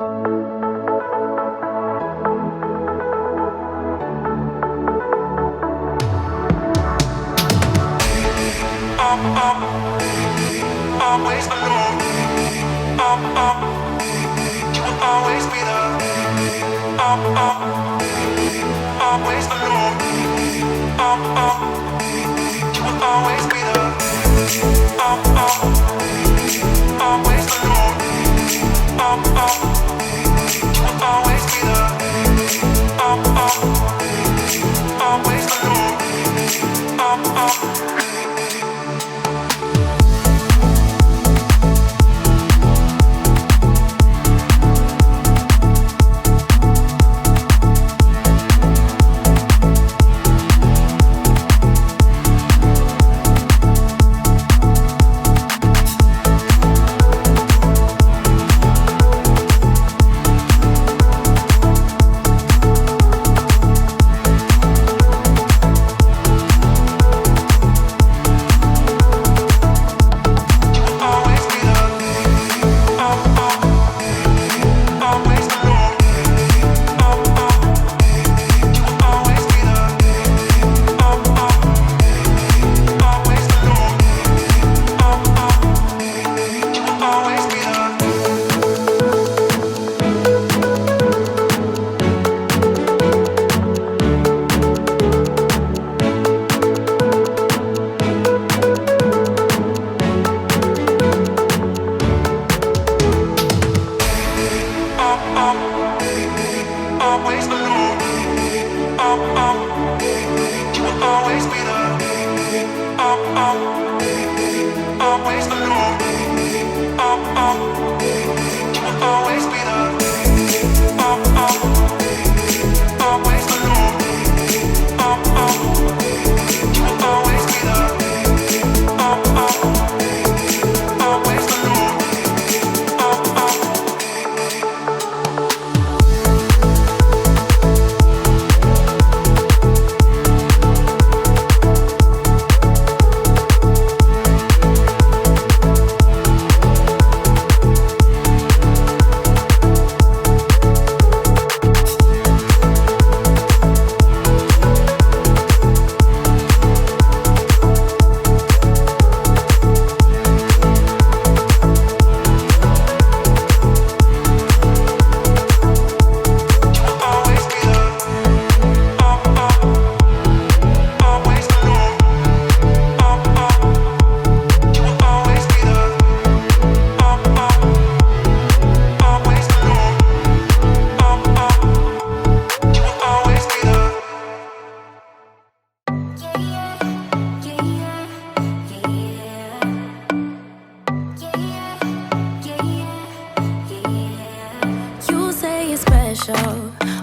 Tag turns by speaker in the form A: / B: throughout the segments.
A: Always alone. You will always be there. Always alone. You will always be there. Always alone. You will always be there. Always alone. Always alone. You will always be there. Always alone. You will always be there. Always alone. You will always be there. Always alone.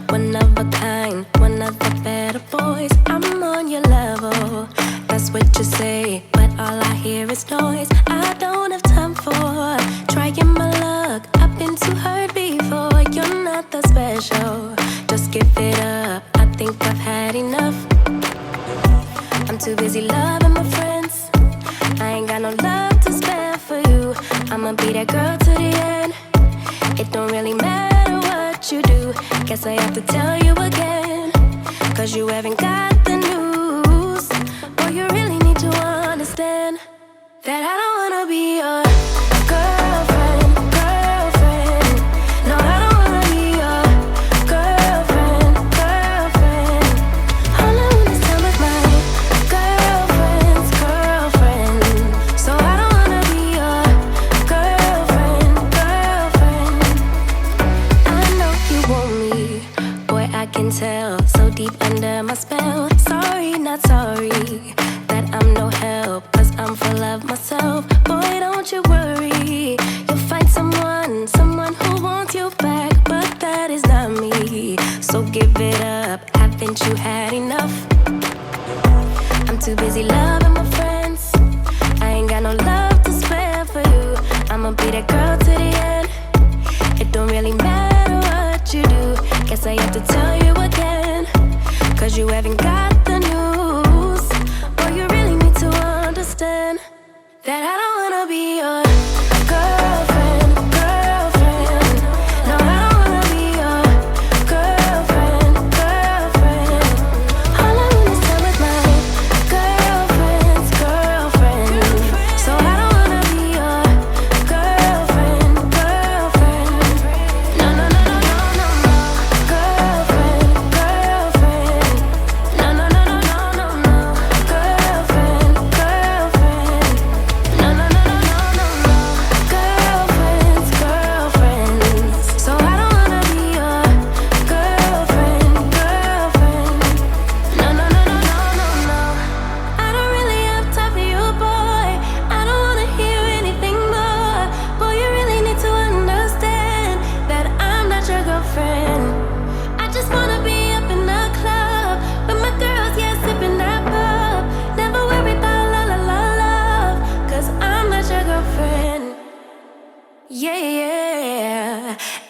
B: One of a kind, one of the better boys. I'm on your level, that's what you say, but all I hear is noise. I don't have time for trying my luck. I've been too hurt before. You're not that special, just give it up. I think I've had enough. I'm too busy loving my friends. I ain't got no love to spare for you. I'ma be that girl to the end. It don't really matter what you do. Guess I have to tell you again, 'cause you haven't got the news. Boy, you really need to understand that I don't wanna be your girlfriend. No, I don't wanna be your girlfriend. All I want is time with my girlfriend's girlfriend. So I don't wanna be your girlfriend. I know you want me, boy, I can tell. So deep under my spell. Sorry, not sorry that I'm no help, 'cause I'm full of myself. Boy, don't you worry, you'll find someone who wants you back, but that is not me. So give it up, haven't you had enough? I'm too busy loving my friends. I ain't got no love to spare for you. I'ma be that girl to the end. It don't really matter what you do. Guess I have to tell you again, 'cause you haven't got the news. Boy, you really need to understand that I don't wanna be your girlfriend. No, I don't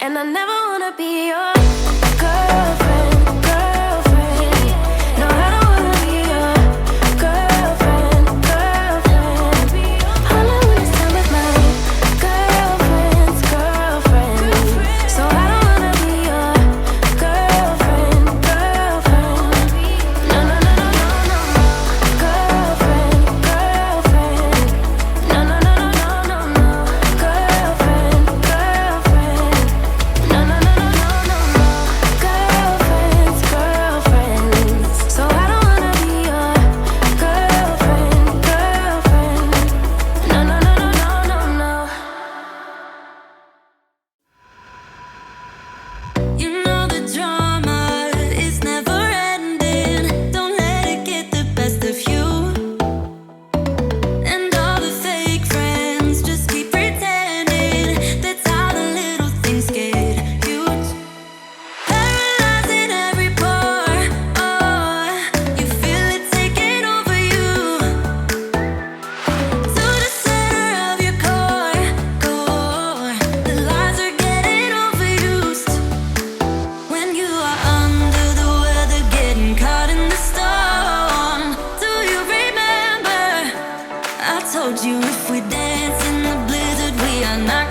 B: And I never wanna be your girlfriend, girlfriend. No, I don't wanna be your girlfriend, girlfriend. All I wanna spend with my girlfriend's girlfriend. So I don't wanna be your girlfriend, girlfriend. No, no, no, no, no, no, no. Girlfriend, girlfriend. No, no, no, no, no, no, no. Girlfriend, girlfriend. No, no, no, no, no, no, no. Girlfriends, girlfriends. So I don't wanna be your girlfriend, girlfriend. No, no, no, no, no, no, no. You know the drama is never ending. Don't let it get the best of you. And all the fake friends just keep pretending. That's how the little things get huge. Paralyzing every pore. Oh, you feel it taking over you. To the center of your core. The lies are getting overused. When you are under the weather, getting caught in the storm. Do you remember? I told you if we dance in the blizzard, we are not